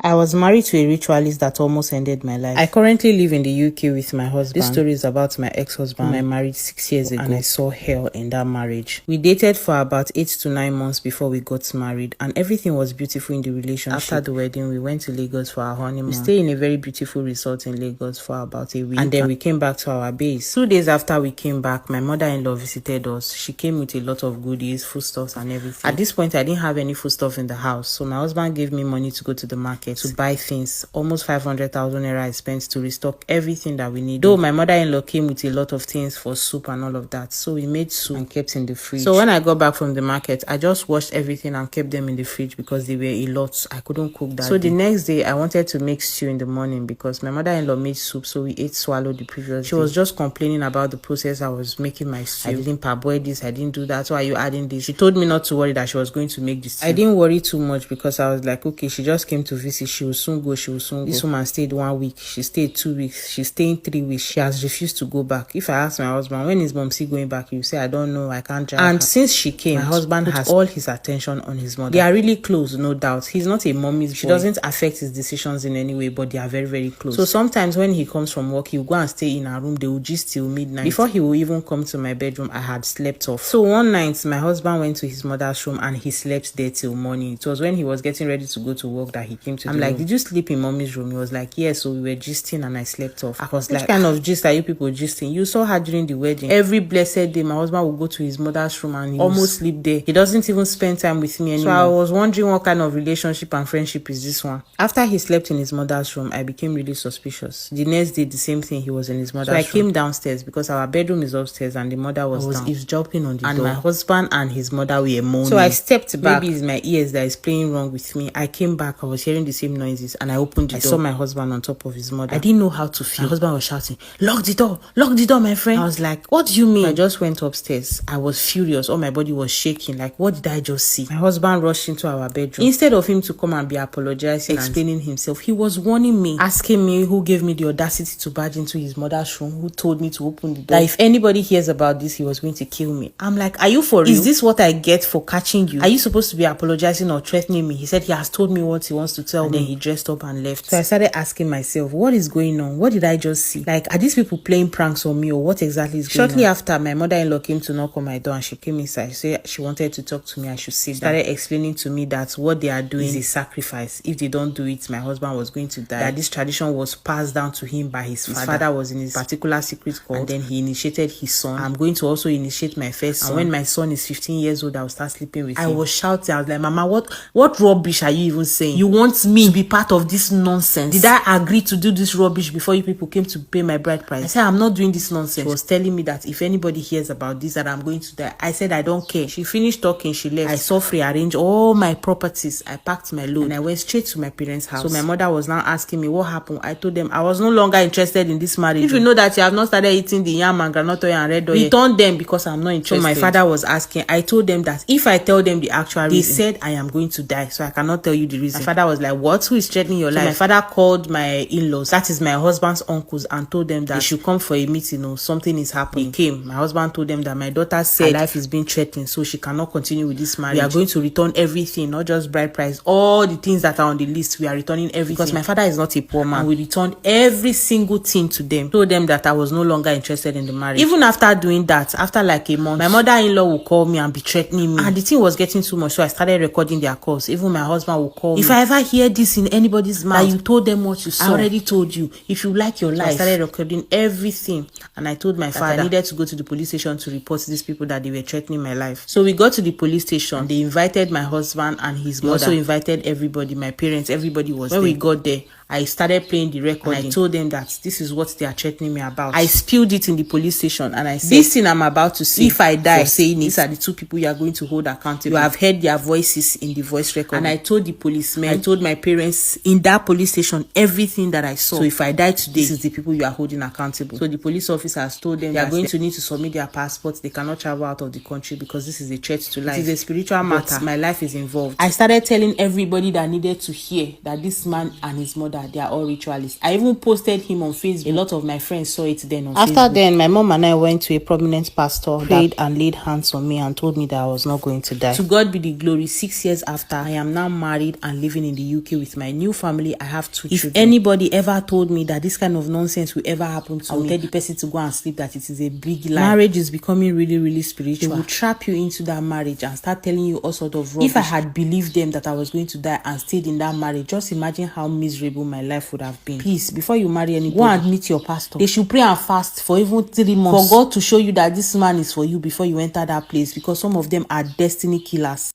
I was married to a ritualist that almost ended my life. I currently live in the UK with my husband. This story is about my ex-husband whom I married 6 years ago, and I saw hell in that marriage. We dated for about 8 to 9 months before we got married, and everything was beautiful in the relationship. After the wedding, we went to Lagos for our honeymoon. We stayed in a very beautiful resort in Lagos for about a week, and then we came back to our base. 2 days after we came back, my mother-in-law visited us. She came with a lot of goodies, foodstuffs and everything. At this point, I didn't have any foodstuff in the house, so my husband gave me money to go to the market to buy things. Almost 500,000 naira I spent to restock everything that we need. Though my mother-in-law came with a lot of things for soup and all of that, so we made soup and kept in the fridge. So when I got back from the market, I just washed everything and kept them in the fridge because they were a lot. I couldn't cook that. So the next day, I wanted to make stew in the morning because my mother-in-law made soup, so we ate swallow the previous day. She was just complaining about the process I was making my stew. I didn't parboil this, I didn't do that. Why are you adding this? She told me not to worry, that she was going to make this stew. I didn't worry too much because I was like, okay, she just came to visit. She will soon go. This woman stayed 1 week. She stayed 2 weeks. She's staying 3 weeks. She has refused to go back. If I ask my husband, when is Momsi going back? He will say, I don't know. I can't drive. And since she came, my husband has all his attention on his mother. They are really close, no doubt. He's not a mommy's boy. She doesn't affect his decisions in any way, but they are very, very close. So sometimes when he comes from work, he will go and stay in our room. They will gist till midnight. Before he will even come to my bedroom, I had slept off. So one night, my husband went to his mother's room and he slept there till morning. It was when he was getting ready to go to work that he came to the room. Did you sleep in mommy's room? He was like, yes. So we were gisting and I slept off. I was like, which kind of gist are you people gisting? You saw her during the wedding. Every blessed day, my husband would go to his mother's room and he almost sleep there. He doesn't even spend time with me anymore. So I was wondering what kind of relationship and friendship is this one. After he slept in his mother's room, I became really suspicious. The next day, the same thing, he was in his mother's room. So I came downstairs because our bedroom is upstairs and the mother was down. Eavesdropping on the door. And my husband and his mother were moaning. So I stepped back. Maybe it's my ears that is playing wrong with me. I came back. I was hearing the same noises and I opened the door. I saw my husband on top of his mother. I didn't know how to feel. My husband was shouting, lock the door, my friend. I was like, what do you mean? I just went upstairs. I was furious. All my body was shaking. Like, what did I just see? My husband rushed into our bedroom. Instead of him to come and be apologizing, explaining himself, he was warning me, asking me who gave me the audacity to barge into his mother's room, who told me to open the door. That if anybody hears about this, he was going to kill me. I'm like, are you for real? Is this what I get for catching you? Are you supposed to be apologizing or threatening me? He said he has told me what he wants to tell me. Then he dressed up and left. So I started asking myself, what is going on? What did I just see? Like, are these people playing pranks on me or what exactly is going on? Shortly after, my mother-in-law came to knock on my door and she came inside. She said she wanted to talk to me. I should sit down. She started explaining to me that what they are doing is a sacrifice. If they don't do it, my husband was going to die. That this tradition was passed down to him by his father. His father was in his particular secret cult, and then he initiated his son. I'm going to also initiate my first son. And when my son is 15 years old, I will start sleeping with him. I was shouting. I was like, Mama, what rubbish are you even saying? You want me to be part of this nonsense? Did I agree to do this rubbish before you people came to pay my bride price? I said, I'm not doing this nonsense. She was telling me that if anybody hears about this, that I'm going to die. I said, I don't care. She finished talking. She left. I softly arranged all my properties. I packed my load and I went straight to my parents' house. So my mother was now asking me what happened. I told them I was no longer interested in this marriage. If you know that you have not started eating the yam and groundnut oil and red oil, return them because I'm not interested. So my father was asking. I told them that if I tell them the actual reason, they said I am going to die. So I cannot tell you the reason. My father was like, what? Who is threatening your life? My father called my in-laws, that is my husband's uncles, and told them that they should come for a meeting or something is happening. They came. My husband told them that my daughter said her life is being threatened, so she cannot continue with this marriage. We are going to return everything, not just bride price, all the things that are on the list. We are returning everything because my father is not a poor man. And we returned every single thing to them. Told them that I was no longer interested in the marriage. Even after doing that, after like a month, my mother-in-law will call me and be threatening me, and the thing was getting too much, so I started recording their calls. Even my husband will call me. If I ever hear this in anybody's mouth, that you told them what you saw, I already told you. If you like your life, I started recording everything, and I told my father I needed to go to the police station to report to these people that they were threatening my life. So we got to the police station. They invited my husband and his mother. Also invited everybody, my parents, everybody was there. When we got there, I started playing the record. I told them that this is what they are threatening me about. I spilled it in the police station and I said, this thing I'm about to say, if I die saying these are the two people you are going to hold accountable. You have heard their voices in the voice record. And I told the policemen, I told my parents in that police station everything that I saw. So if I die today, this is the people you are holding accountable. So the police officers told them they are going to need to submit their passports. They cannot travel out of the country because this is a threat to life. It is a spiritual matter. My life is involved. I started telling everybody that needed to hear that this man and his mother, they are all ritualists. I even posted him on Facebook. A lot of my friends saw it then on Facebook. After then, my mom and I went to a prominent pastor, prayed and laid hands on me and told me that I was not going to die. To God be the glory. 6 years after, I am now married and living in the UK UK with my new family. I have 2 children. If anybody ever told me that this kind of nonsense will ever happen to me, I will tell the person to go and sleep, that it is a big lie. Marriage is becoming really, really spiritual. They will trap you into that marriage and start telling you all sort of rubbish. If I had believed them that I was going to die and stayed in that marriage, just imagine how miserable my life would have been. Please, before you marry anybody, go and meet your pastor. They should pray and fast for even 3 months for God to show you that this man is for you before you enter that place, because some of them are destiny killers.